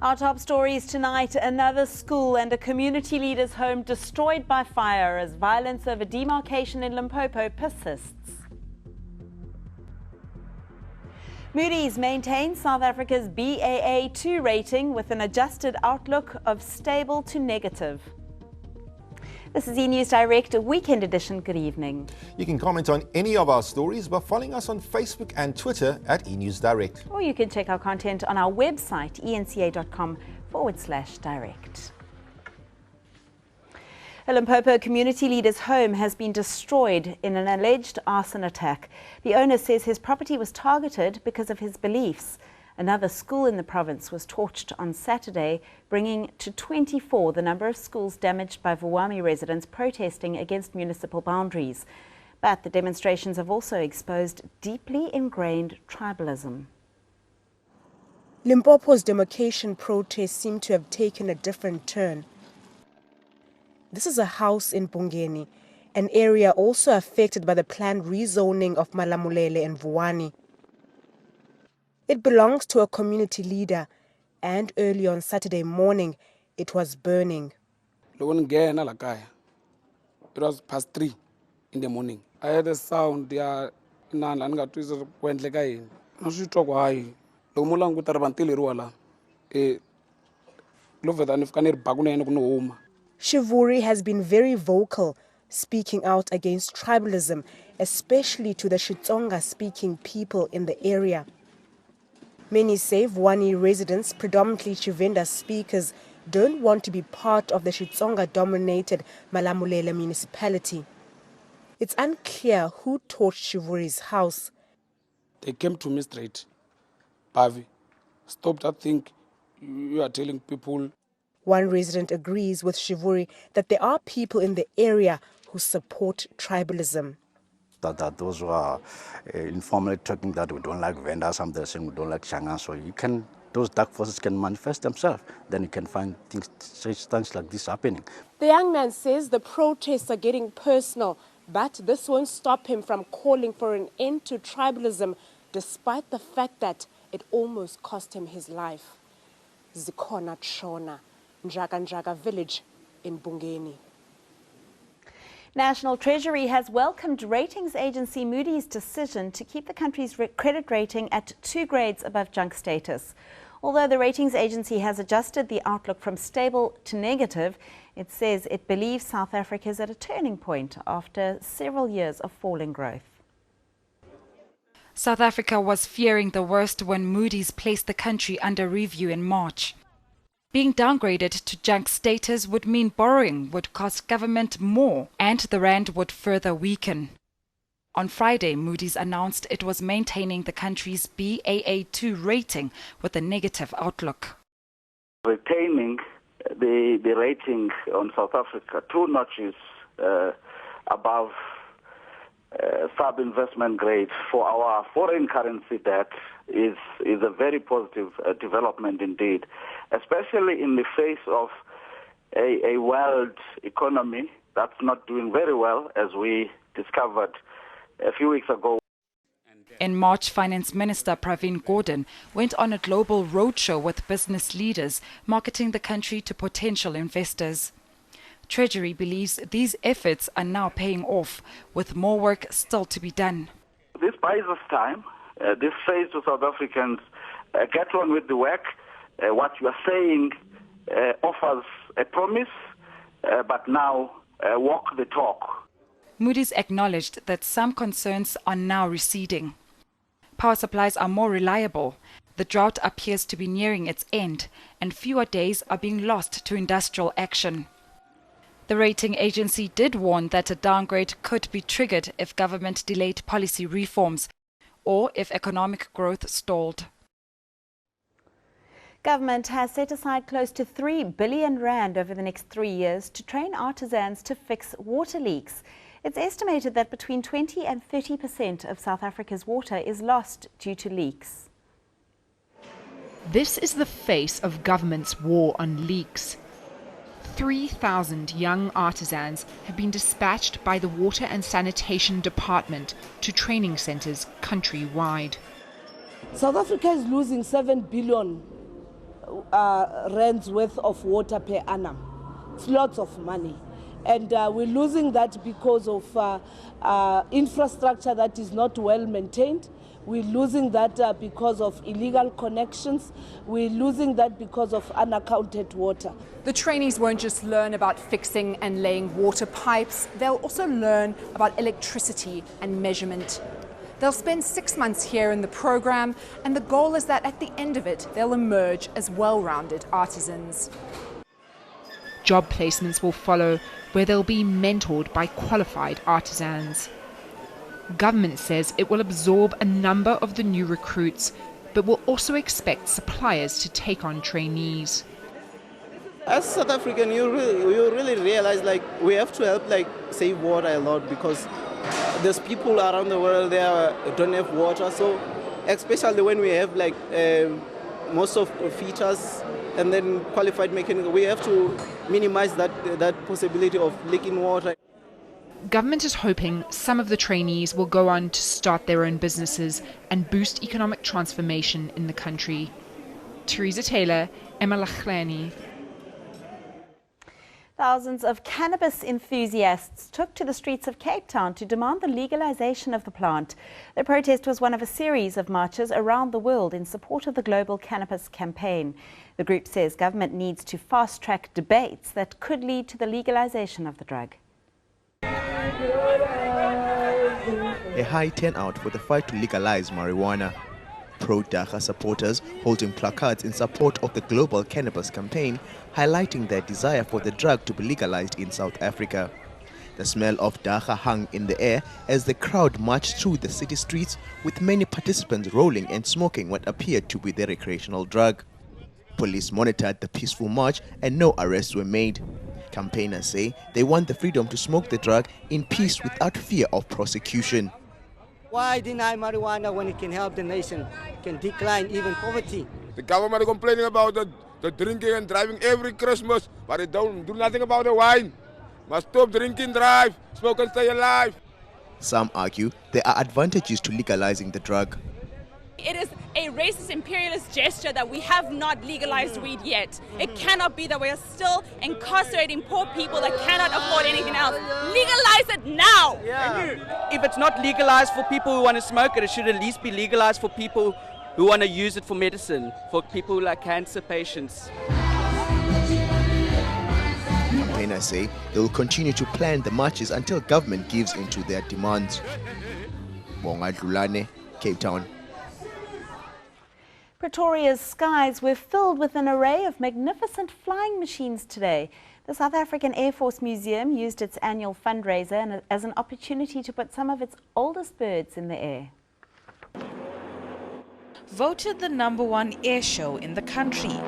Our top stories tonight: another school and a community leader's home destroyed by fire as violence over demarcation in Limpopo persists. Moodys maintains South Africa's Baa2 rating with an adjusted outlook of stable to negative. This is eNews Direct, a weekend edition. Good evening. You can comment on any of our stories by following us on Facebook and Twitter at eNews Direct. Or you can check our content on our website, eNCA.com/direct. A Limpopo community leader's home has been destroyed in an alleged arson attack. The owner says his property was targeted because of his beliefs. Another school in the province was torched on Saturday, bringing to 24 the number of schools damaged by Vuwami residents protesting against municipal boundaries. But the demonstrations have also exposed deeply ingrained tribalism. Limpopo's demarcation protests seem to have taken a different turn. This is a house in Bungeni, an area also affected by the planned rezoning of Malamulele and Vuwani. It belongs to a community leader, and early on Saturday morning, it was burning. It was past 3 in the morning. I heard a sound. Shivuri has been very vocal, speaking out against tribalism, especially to the Xitsonga-speaking people in the area. Many say Vuwani residents, predominantly Tshivenda speakers, don't want to be part of the Xitsonga-dominated Malamulele municipality. It's unclear who torched Shivuri's house. They came to me straight. Bavi, stop that thing you are telling people. One resident agrees with Shivuri that there are people in the area who support tribalism. That those who are informally talking that we don't like vendors, some they're saying we don't like Shanga, so those dark forces can manifest themselves. Then you can find things like this happening. The young man says the protests are getting personal, but this won't stop him from calling for an end to tribalism, despite the fact that it almost cost him his life. Zikhona Tshona, Njaga village in Bungeni. National Treasury has welcomed ratings agency Moody's decision to keep the country's credit rating at 2 grades above junk status. Although the ratings agency has adjusted the outlook from stable to negative, it says it believes South Africa is at a turning point after several years of falling growth. South Africa was fearing the worst when Moody's placed the country under review in March. Being downgraded to junk status would mean borrowing would cost government more and the rand would further weaken. On Friday, Moody's announced it was maintaining the country's Baa2 rating with a negative outlook. Retaining the rating on South Africa 2 notches above sub-investment grade for our foreign currency debt is a very positive development indeed, especially in the face of a world economy that's not doing very well, as we discovered a few weeks ago. In March, Finance Minister Pravin Gordhan went on a global roadshow with business leaders, marketing the country to potential investors. Treasury believes these efforts are now paying off, with more work still to be done. This buys us time. This says to South Africans, get on with the work. What you are saying offers a promise, but now walk the talk. Moodys acknowledged that some concerns are now receding. Power supplies are more reliable. The drought appears to be nearing its end, and fewer days are being lost to industrial action. The rating agency did warn that a downgrade could be triggered if government delayed policy reforms or if economic growth stalled. Government has set aside close to 3 billion rand over the next 3 years to train artisans to fix water leaks. It's estimated that between 20 and 30% of South Africa's water is lost due to leaks. This is the face of government's war on leaks. 3,000 young artisans have been dispatched by the Water and Sanitation Department to training centres countrywide. South Africa is losing 7 billion rands worth of water per annum. It's lots of money. And we're losing that because of infrastructure that is not well maintained. We're losing that because of illegal connections. We're losing that because of unaccounted water. The trainees won't just learn about fixing and laying water pipes, they'll also learn about electricity and measurement. They'll spend 6 months here in the program, and the goal is that at the end of it, they'll emerge as well-rounded artisans. Job placements will follow, where they'll be mentored by qualified artisans. Government says it will absorb a number of the new recruits, but will also expect suppliers to take on trainees. As South African, you really realize we have to help save water a lot, because there's people around the world there don't have water. So especially when we have most of features and then qualified mechanics, we have to minimize that possibility of leaking water. Government is hoping some of the trainees will go on to start their own businesses and boost economic transformation in the country. Teresa Taylor, Emma Lachlani. Thousands of cannabis enthusiasts took to the streets of Cape Town to demand the legalization of the plant. The protest was one of a series of marches around the world in support of the global cannabis campaign. The group says government needs to fast-track debates that could lead to the legalization of the drug. A high turnout for the fight to legalize marijuana. Pro-Dagga supporters holding placards in support of the global cannabis campaign, highlighting their desire for the drug to be legalized in South Africa. The smell of Dagga hung in the air as the crowd marched through the city streets, with many participants rolling and smoking what appeared to be the recreational drug. Police monitored the peaceful march and no arrests were made. Campaigners say they want the freedom to smoke the drug in peace without fear of prosecution. Why deny marijuana when it can help the nation, can decline even poverty? The government is complaining about the drinking and driving every Christmas, but they don't do nothing about the wine. Must stop drinking, drive, smoke and stay alive. Some argue there are advantages to legalizing the drug. It is a racist, imperialist gesture that we have not legalized weed yet. It cannot be that we are still incarcerating poor people that cannot afford anything else. Legalize it now! Yeah. If it's not legalized for people who want to smoke it, it should at least be legalized for people who want to use it for medicine, for people like cancer patients. Campaigners say they will continue to plan the marches until government gives in to their demands. Bonga Dlulane, Cape Town. Pretoria's skies were filled with an array of magnificent flying machines today. The South African Air Force Museum used its annual fundraiser as an opportunity to put some of its oldest birds in the air. Voted the #1 air show in the country.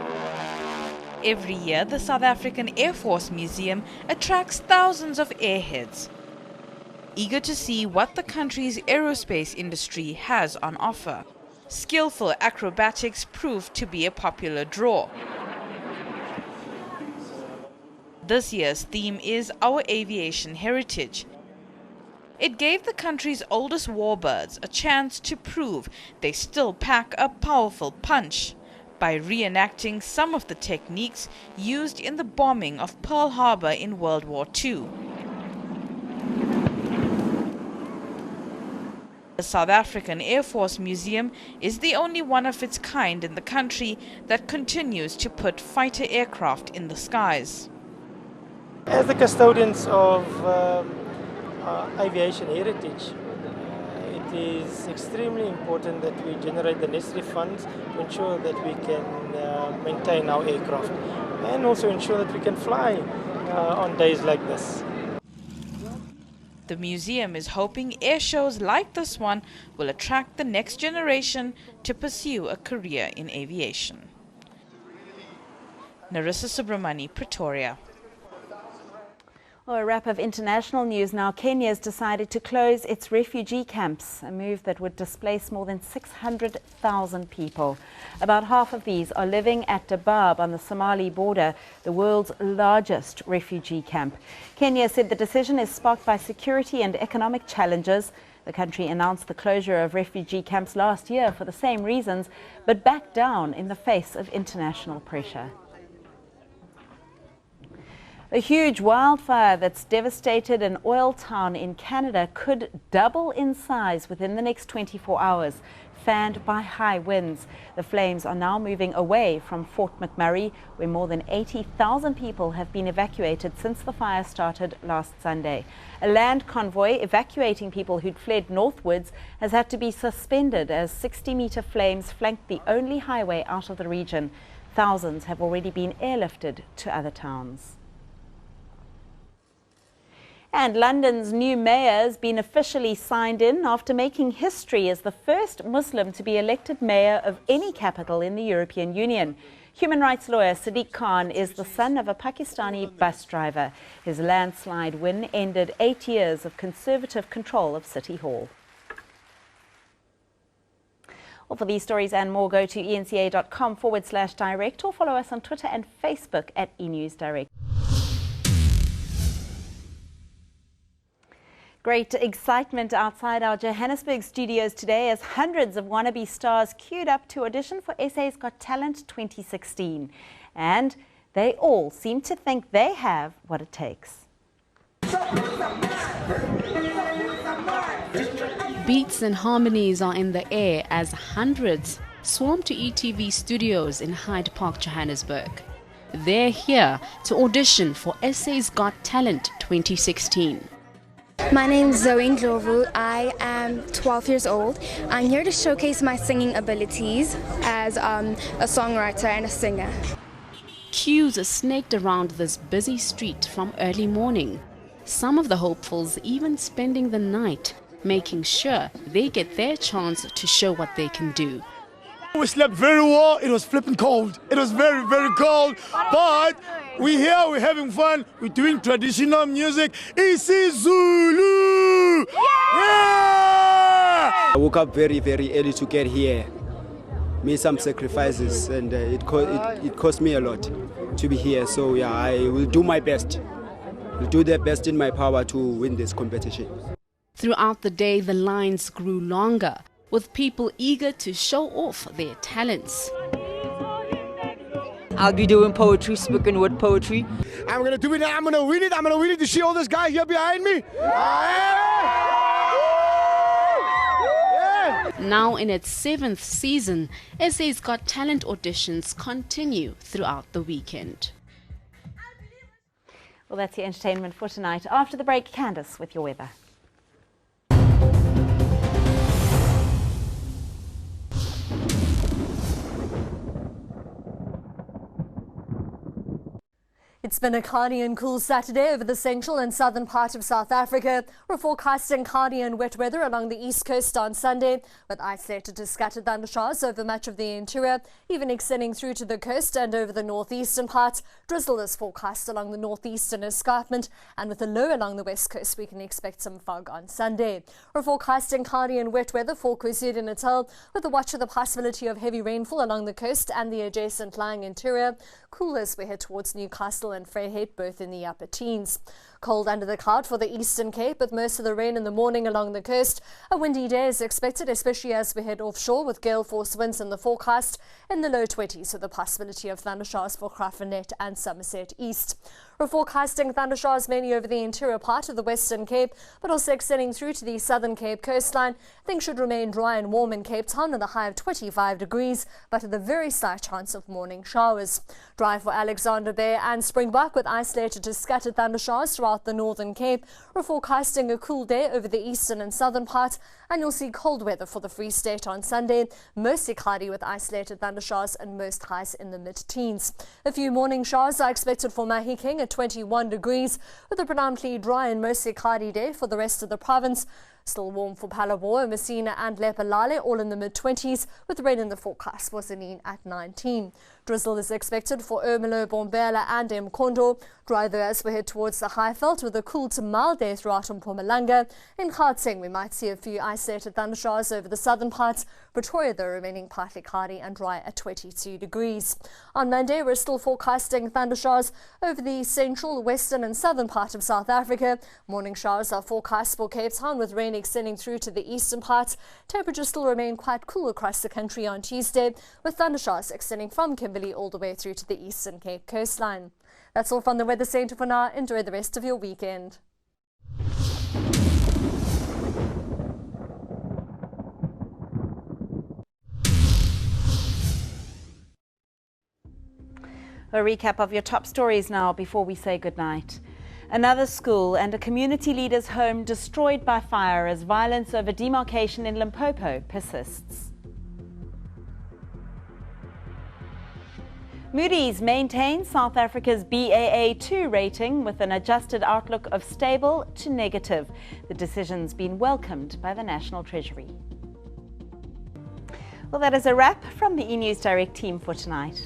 Every year, the South African Air Force Museum attracts thousands of airheads, eager to see what the country's aerospace industry has on offer. Skillful acrobatics proved to be a popular draw. This year's theme is Our Aviation Heritage. It gave the country's oldest warbirds a chance to prove they still pack a powerful punch by reenacting some of the techniques used in the bombing of Pearl Harbor in World War II. The South African Air Force Museum is the only one of its kind in the country that continues to put fighter aircraft in the skies. As the custodians of aviation heritage, it is extremely important that we generate the necessary funds to ensure that we can maintain our aircraft and also ensure that we can fly on days like this. The museum is hoping air shows like this one will attract the next generation to pursue a career in aviation. Narissa Subramani, Pretoria. Well, a wrap of international news now. Kenya has decided to close its refugee camps, a move that would displace more than 600,000 people. About half of these are living at Dadaab on the Somali border, the world's largest refugee camp. Kenya said the decision is sparked by security and economic challenges. The country announced the closure of refugee camps last year for the same reasons, but backed down in the face of international pressure. A huge wildfire that's devastated an oil town in Canada could double in size within the next 24 hours, fanned by high winds. The flames are now moving away from Fort McMurray, where more than 80,000 people have been evacuated since the fire started last Sunday. A land convoy evacuating people who'd fled northwards has had to be suspended as 60-meter flames flanked the only highway out of the region. Thousands have already been airlifted to other towns. And London's new mayor has been officially signed in after making history as the first Muslim to be elected mayor of any capital in the European Union. Human rights lawyer Sadiq Khan is the son of a Pakistani bus driver. His landslide win ended 8 years of conservative control of City Hall. Well, for these stories and more, go to eNCA.com/direct or follow us on Twitter and Facebook at eNews Direct. Great excitement outside our Johannesburg studios today as hundreds of wannabe stars queued up to audition for SA's Got Talent 2016. And they all seem to think they have what it takes. Beats and harmonies are in the air as hundreds swarm to ETV studios in Hyde Park, Johannesburg. They're here to audition for SA's Got Talent 2016. My name is Zoe Ndlovu. I am 12 years old. I'm here to showcase my singing abilities as a songwriter and a singer. Queues are snaked around this busy street from early morning. Some of the hopefuls even spending the night, making sure they get their chance to show what they can do. We slept very well. It was flipping cold. It was very, very cold. But we're here, we're having fun. We're doing traditional music. isiZulu! Yeah! I woke up very, very early to get here. Made some sacrifices, and it cost me a lot to be here. So yeah, I will do my best. Will do the best in my power to win this competition. Throughout the day, the lines grew longer, with people eager to show off their talents. I'll be doing poetry, spoken word poetry. I'm gonna do it now, I'm gonna win it. You see all this guy here behind me? Now in its 7th season, SA's Got Talent auditions continue throughout the weekend. Well, that's your entertainment for tonight. After the break, Candice with your weather. It's been a cloudy and cool Saturday over the central and southern part of South Africa. We're forecasting cloudy and wet weather along the east coast on Sunday, with isolated to scattered thundershowers over much of the interior, even extending through to the coast and over the northeastern part. Drizzle is forecast along the northeastern escarpment, and with a low along the west coast, we can expect some fog on Sunday. We're forecasting cloudy and wet weather for KwaZulu-Natal, with a watch of the possibility of heavy rainfall along the coast and the adjacent lying interior. Cool as we head towards Newcastle and Vryheid, both in the upper teens. Cold under the cloud for the Eastern Cape, with most of the rain in the morning along the coast. A windy day is expected, especially as we head offshore, with gale force winds in the forecast in the low 20s, with the possibility of thundershowers for Graaff-Reinet and Somerset East. We're forecasting thundershowers mainly over the interior part of the Western Cape, but also extending through to the Southern Cape coastline. Things should remain dry and warm in Cape Town with a high of 25 degrees, but with a very slight chance of morning showers. Dry for Alexander Bay and Springbok, with isolated to scattered thundershowers throughout the Northern Cape. We're forecasting a cool day over the eastern and southern part, and you'll see cold weather for the Free State on Sunday, mostly cloudy with isolated thundershowers and most highs in the mid-teens. A few morning showers are expected for Mahikeng at 21 degrees, with a predominantly dry and mostly cloudy day for the rest of the province. Still warm for Phalaborwa, Messina and Lephalale, all in the mid-20s, with rain in the forecast for Tzaneen at 19. Drizzle is expected for Ermelo, Bombela and Mkondo. Drier as we head towards the Highveld with a cool to mild day throughout Mpumalanga. In Gauteng, we might see a few isolated thundershowers over the southern parts. Pretoria, though, remaining partly cloudy and dry at 22 degrees. On Monday, we're still forecasting thundershowers over the central, western and southern part of South Africa. Morning showers are forecast for Cape Town with rain extending through to the eastern parts. Temperatures still remain quite cool across the country on Tuesday, with thundershowers extending from Kimberley all the way through to the eastern Cape coastline. That's all from the Weather Centre for now. Enjoy the rest of your weekend. A recap of your top stories now before we say goodnight. Another school and a community leader's home destroyed by fire as violence over demarcation in Limpopo persists. Moodys maintains South Africa's Baa2 rating with an adjusted outlook of stable to negative. The decision's been welcomed by the National Treasury. Well, that is a wrap from the eNews Direct team for tonight.